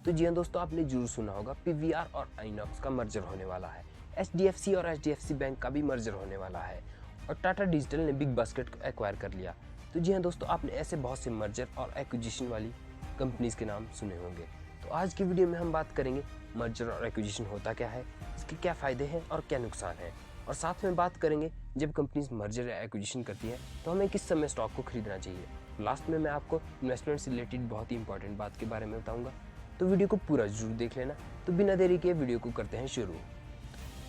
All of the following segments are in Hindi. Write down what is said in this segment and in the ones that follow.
तो जी हाँ दोस्तों, आपने जरूर सुना होगा पीवीआर और आइनॉक्स का मर्जर होने वाला है। एचडीएफसी और एचडीएफसी बैंक का भी मर्जर होने वाला है और टाटा डिजिटल ने बिग बास्केट को एक्वायर कर लिया। तो जी हाँ दोस्तों, आपने ऐसे बहुत से मर्जर और एक्विजिशन वाली कंपनीज के नाम सुने होंगे। तो आज की वीडियो में हम बात करेंगे मर्जर और एक्विजिशन होता क्या है, इसके क्या फ़ायदे हैं और क्या नुकसान है, और साथ में बात करेंगे जब कंपनीज मर्जर या एक्विजिशन करती है तो हमें किस समय स्टॉक को खरीदना चाहिए। लास्ट में मैं आपको इन्वेस्टमेंट से रिलेटेड बहुत ही इंपॉर्टेंट बात के बारे में बताऊंगा, तो वीडियो को पूरा जरूर देख लेना। तो बिना देरी के वीडियो को करते हैं शुरू।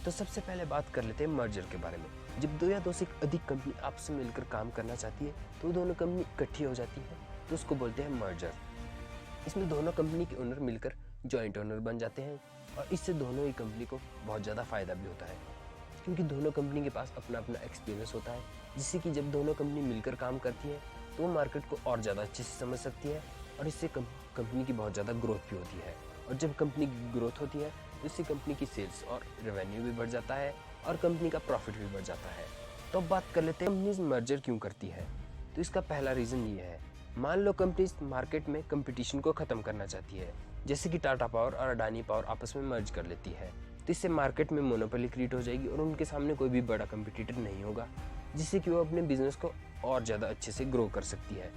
तो सबसे पहले बात कर लेते हैं मर्जर के बारे में। जब दो या दो से अधिक कंपनी आपस में मिलकर काम करना चाहती है तो दोनों कंपनी इकट्ठी हो जाती है, तो उसको बोलते हैं मर्जर। इसमें दोनों कंपनी के ओनर मिलकर जॉइंट ओनर बन जाते हैं और इससे दोनों ही कंपनी को बहुत ज़्यादा फायदा भी होता है, क्योंकि दोनों कंपनी के पास अपना अपना एक्सपीरियंस होता है, जिससे कि जब दोनों कंपनी मिलकर काम करती है तो वो मार्केट को और ज़्यादा अच्छे से समझ सकती है और इससे कंपनी की बहुत ज़्यादा ग्रोथ भी होती है। और जब कंपनी की ग्रोथ होती है तो इससे कंपनी की सेल्स और रेवेन्यू भी बढ़ जाता है और कंपनी का प्रॉफिट भी बढ़ जाता है। तो अब बात कर लेते हैं कंपनीज मर्जर क्यों करती है। तो इसका पहला रीज़न ये है, मान लो कंपनीज मार्केट में कंपटीशन को ख़त्म करना चाहती है, जैसे कि टाटा पावर और अडानी पावर आपस में मर्ज कर लेती है, तो इससे मार्केट में मोनोपोली क्रिएट हो जाएगी और उनके सामने कोई भी बड़ा कंपटीटर नहीं होगा, जिससे कि वो अपने बिजनेस को और ज़्यादा अच्छे से ग्रो कर सकती है।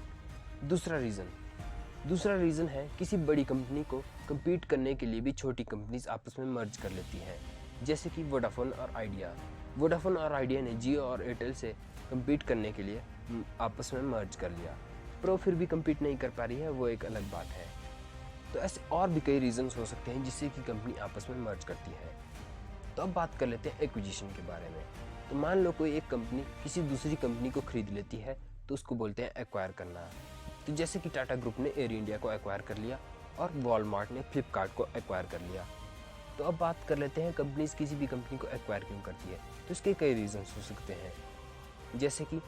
दूसरा रीज़न है, किसी बड़ी कंपनी को कम्पीट करने के लिए भी छोटी कंपनीज आपस में मर्ज कर लेती हैं, जैसे कि वोडाफोन और आइडिया ने जियो और एयरटेल से कम्पीट करने के लिए आपस में मर्ज कर लिया, पर वो फिर भी कम्पीट नहीं कर पा रही है, वो एक अलग बात है। तो ऐसे और भी कई रीजंस हो सकते हैं जिससे कि कंपनी आपस में मर्ज करती है। तो अब बात कर लेते हैं एक्विजिशन के बारे में। तो मान लो कोई एक कंपनी किसी दूसरी कंपनी को खरीद लेती है तो उसको बोलते हैं एक्वायर करना। तो जैसे कि टाटा ग्रुप ने एयर इंडिया को एक्वायर कर लिया और वॉलमार्ट ने फ्लिपकार्ट को एक्वायर कर लिया। तो अब बात कर लेते हैं कंपनीज किसी भी कंपनी को एक्वायर क्यों करती है। तो इसके कई रीजंस हो सकते हैं, जैसे कि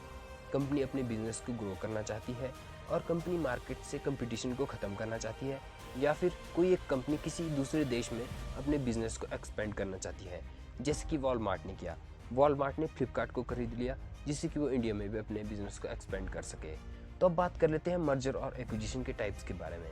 कंपनी अपने बिजनेस को ग्रो करना चाहती है और कंपनी मार्केट से कंपटीशन को ख़त्म करना चाहती है, या फिर कोई एक कंपनी किसी दूसरे देश में अपने बिजनेस को एक्सपेंड करना चाहती है, जैसे कि वॉलमार्ट ने किया। वॉलमार्ट ने फ्लिपकार्ट को खरीद लिया जिससे कि वो इंडिया में भी अपने बिजनेस को एक्सपेंड कर सके। तो अब बात कर लेते हैं मर्जर और एक्विजिशन के टाइप्स के बारे में।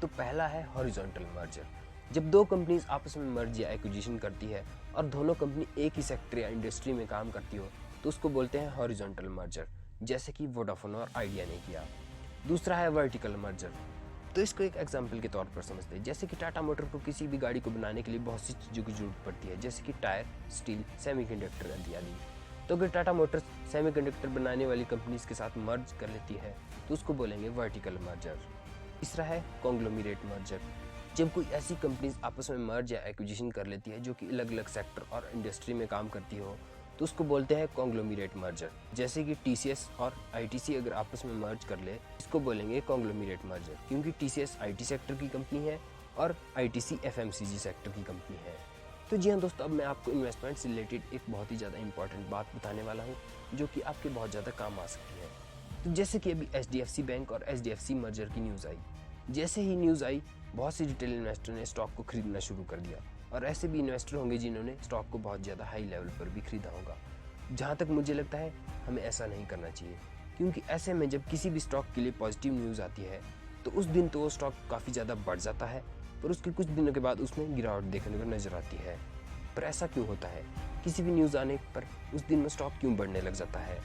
तो पहला है हॉरिजॉन्टल मर्जर। जब दो कंपनीज आपस में मर्ज या एक्विजिशन करती है और दोनों कंपनी एक ही सेक्टर या इंडस्ट्री में काम करती हो तो उसको बोलते हैं हॉरिजॉन्टल मर्जर, जैसे कि वोडाफोन और आइडिया ने किया। दूसरा है वर्टिकल मर्जर। तो इसको एक एग्जांपल के तौर पर समझते हैं, जैसे कि टाटा मोटर को किसी भी गाड़ी को बनाने के लिए बहुत सी चीज़ों की जरूरत पड़ती है, जैसे कि टायर, स्टील, सेमीकंडक्टर आदि। तो अगर टाटा मोटर्स सेमीकंडक्टर बनाने वाली कंपनीज के साथ मर्ज कर लेती है तो उसको बोलेंगे वर्टिकल मर्जर। तीसरा है कॉन्ग्लोमरेट मर्जर। जब कोई ऐसी कंपनीज आपस में मर्ज या एक्विजिशन कर लेती है जो कि अलग अलग सेक्टर और इंडस्ट्री में काम करती हो तो उसको बोलते हैं कॉन्ग्लोमरेट मर्जर। जैसे कि टीसीएस और आईटीसी अगर आपस में मर्ज कर ले इसको बोलेंगे कॉन्ग्लोमरेट मर्जर, क्योंकि टीसीएस आईटी सेक्टर की कंपनी है और आईटीसी एफएमसीजी सेक्टर की कंपनी है। तो जी हाँ दोस्तों, अब मैं आपको इन्वेस्टमेंट से रिलेटेड एक बहुत ही ज़्यादा इंपॉर्टेंट बात बताने वाला हूँ जो कि आपके बहुत ज़्यादा काम आ सकती है। तो जैसे कि अभी एचडीएफसी बैंक और एचडीएफसी मर्जर की न्यूज़ आई, जैसे ही न्यूज़ आई बहुत से रिटेल इन्वेस्टर ने स्टॉक को खरीदना शुरू कर दिया, और ऐसे भी इन्वेस्टर होंगे जिन्होंने स्टॉक को बहुत ज़्यादा हाई लेवल पर भी खरीदा होगा। जहाँ तक मुझे लगता है हमें ऐसा नहीं करना चाहिए, क्योंकि ऐसे में जब किसी भी स्टॉक के लिए पॉजिटिव न्यूज़ आती है तो उस दिन तो वो स्टॉक काफ़ी ज़्यादा बढ़ जाता है, पर उसके कुछ दिनों के बाद उसमें गिरावट देखने को नज़र आती है। पर ऐसा क्यों होता है, किसी भी न्यूज़ आने पर उस दिन में स्टॉक क्यों बढ़ने लग जाता है?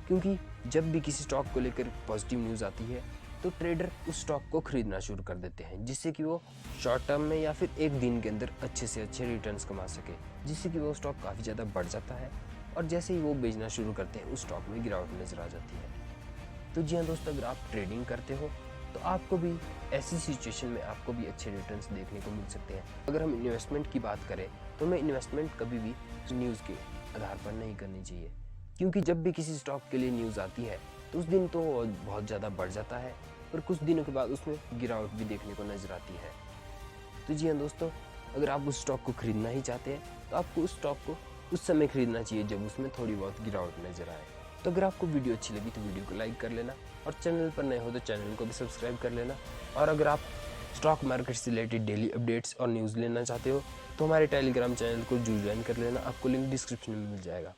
क्योंकि जब भी किसी स्टॉक को लेकर पॉजिटिव न्यूज़ आती है तो ट्रेडर उस स्टॉक को खरीदना शुरू कर देते हैं, जिससे कि वो शॉर्ट टर्म में या फिर एक दिन के अंदर अच्छे से अच्छे रिटर्न्स कमा सके, जिससे कि वो स्टॉक काफ़ी ज़्यादा बढ़ जाता है और जैसे ही वो बेचना शुरू करते हैं उस स्टॉक में गिरावट नज़र आ जाती है। तो जी हाँ दोस्तों, अगर आप ट्रेडिंग करते हो तो आपको भी ऐसी सिचुएशन में आपको भी अच्छे रिटर्न्स देखने को मिल सकते हैं। अगर हम इन्वेस्टमेंट की बात करें तो हमें इन्वेस्टमेंट कभी भी न्यूज़ के आधार पर नहीं करनी चाहिए, क्योंकि जब भी किसी स्टॉक के लिए न्यूज़ आती है तो उस दिन तो बहुत ज़्यादा बढ़ जाता है, पर कुछ दिनों के बाद उसमें गिरावट भी देखने को नज़र आती है। तो जी हाँ दोस्तों, अगर आप उस स्टॉक को खरीदना ही चाहते हैं तो आपको उस स्टॉक को उस समय खरीदना चाहिए जब उसमें थोड़ी बहुत गिरावट नज़र आए। तो अगर आपको वीडियो अच्छी लगी तो वीडियो को लाइक कर लेना, और चैनल पर नए हो तो चैनल को भी सब्सक्राइब कर लेना। और अगर आप स्टॉक मार्केट से रिलेटेड डेली अपडेट्स और न्यूज़ लेना चाहते हो तो हमारे टेलीग्राम चैनल को जरूर ज्वाइन कर लेना, आपको लिंक डिस्क्रिप्शन में मिल जाएगा।